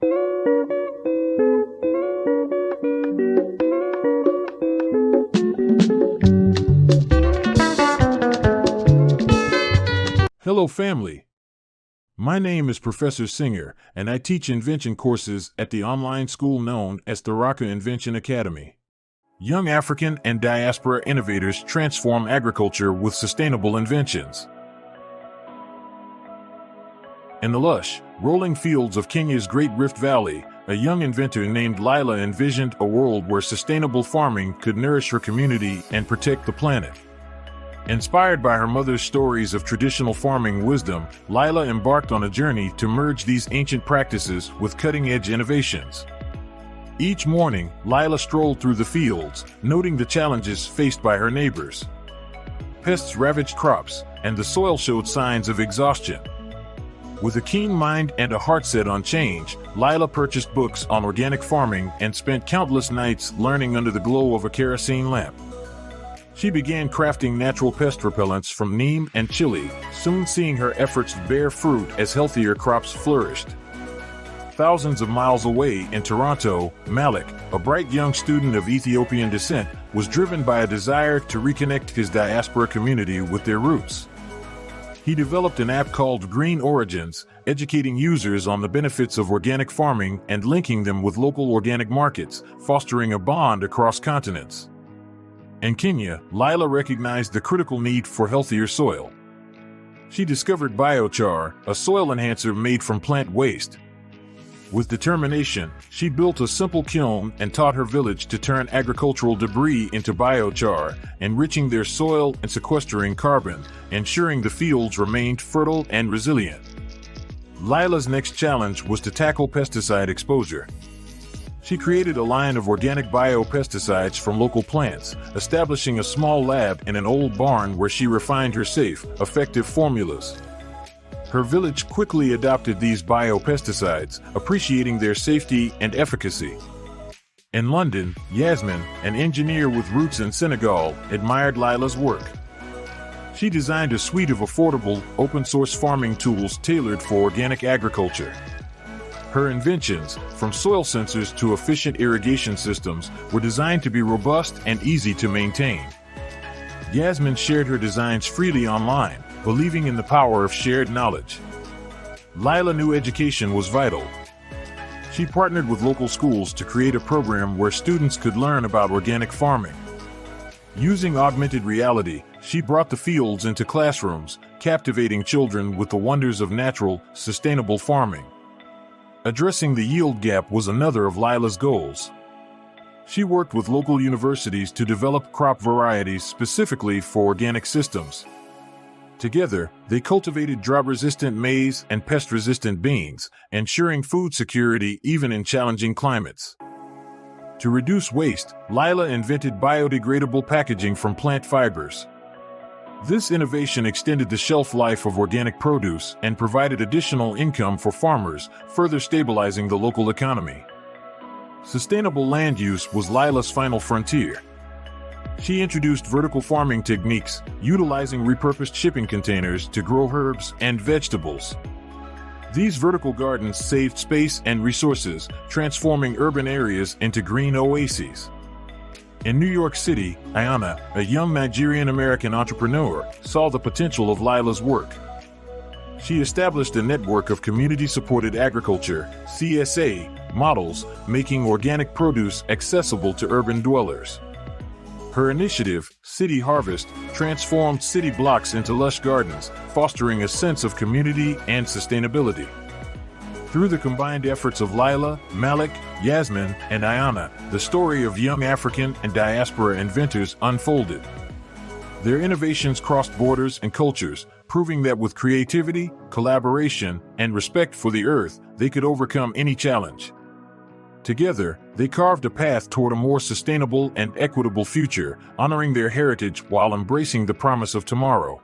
Hello, family. My name is Professor Singer, and I teach invention courses at the online school known as the Raka Invention Academy. Young African and diaspora innovators transform agriculture with sustainable inventions. In the lush, rolling fields of Kenya's Great Rift Valley, a young inventor named Lila envisioned a world where sustainable farming could nourish her community and protect the planet. Inspired by her mother's stories of traditional farming wisdom, Lila embarked on a journey to merge these ancient practices with cutting-edge innovations. Each morning, Lila strolled through the fields, noting the challenges faced by her neighbors. Pests ravaged crops, and the soil showed signs of exhaustion. With a keen mind and a heart set on change, Lila purchased books on organic farming and spent countless nights learning under the glow of a kerosene lamp. She began crafting natural pest repellents from neem and chili, soon seeing her efforts bear fruit as healthier crops flourished. Thousands of miles away in Toronto, Malik, a bright young student of Ethiopian descent, was driven by a desire to reconnect his diaspora community with their roots. He developed an app called Green Origins, educating users on the benefits of organic farming and linking them with local organic markets, fostering a bond across continents. In Kenya, Lila recognized the critical need for healthier soil. She discovered Biochar, a soil enhancer made from plant waste. With determination, she built a simple kiln and taught her village to turn agricultural debris into biochar, enriching their soil and sequestering carbon, ensuring the fields remained fertile and resilient. Lila's next challenge was to tackle pesticide exposure. She created a line of organic biopesticides from local plants, establishing a small lab in an old barn where she refined her safe, effective formulas. Her village quickly adopted these biopesticides, appreciating their safety and efficacy. In London, Yasmin, an engineer with roots in Senegal, admired Lila's work. She designed a suite of affordable, open-source farming tools tailored for organic agriculture. Her inventions, from soil sensors to efficient irrigation systems, were designed to be robust and easy to maintain. Yasmin shared her designs freely online, believing in the power of shared knowledge. Lila knew education was vital. She partnered with local schools to create a program where students could learn about organic farming. Using augmented reality, she brought the fields into classrooms, captivating children with the wonders of natural, sustainable farming. Addressing the yield gap was another of Lila's goals. She worked with local universities to develop crop varieties specifically for organic systems. Together, they cultivated drought-resistant maize and pest-resistant beans, ensuring food security even in challenging climates. To reduce waste, Lila invented biodegradable packaging from plant fibers. This innovation extended the shelf life of organic produce and provided additional income for farmers, further stabilizing the local economy. Sustainable land use was Lila's final frontier. She introduced vertical farming techniques, utilizing repurposed shipping containers to grow herbs and vegetables. These vertical gardens saved space and resources, transforming urban areas into green oases. In New York City, Ayana, a young Nigerian-American entrepreneur, saw the potential of Lila's work. She established a network of community-supported agriculture (CSA) models, making organic produce accessible to urban dwellers. Her initiative, City Harvest, transformed city blocks into lush gardens, fostering a sense of community and sustainability. Through the combined efforts of Lila, Malik, Yasmin, and Ayana, the story of young African and diaspora inventors unfolded. Their innovations crossed borders and cultures, proving that with creativity, collaboration, and respect for the earth, they could overcome any challenge. Together, they carved a path toward a more sustainable and equitable future, honoring their heritage while embracing the promise of tomorrow.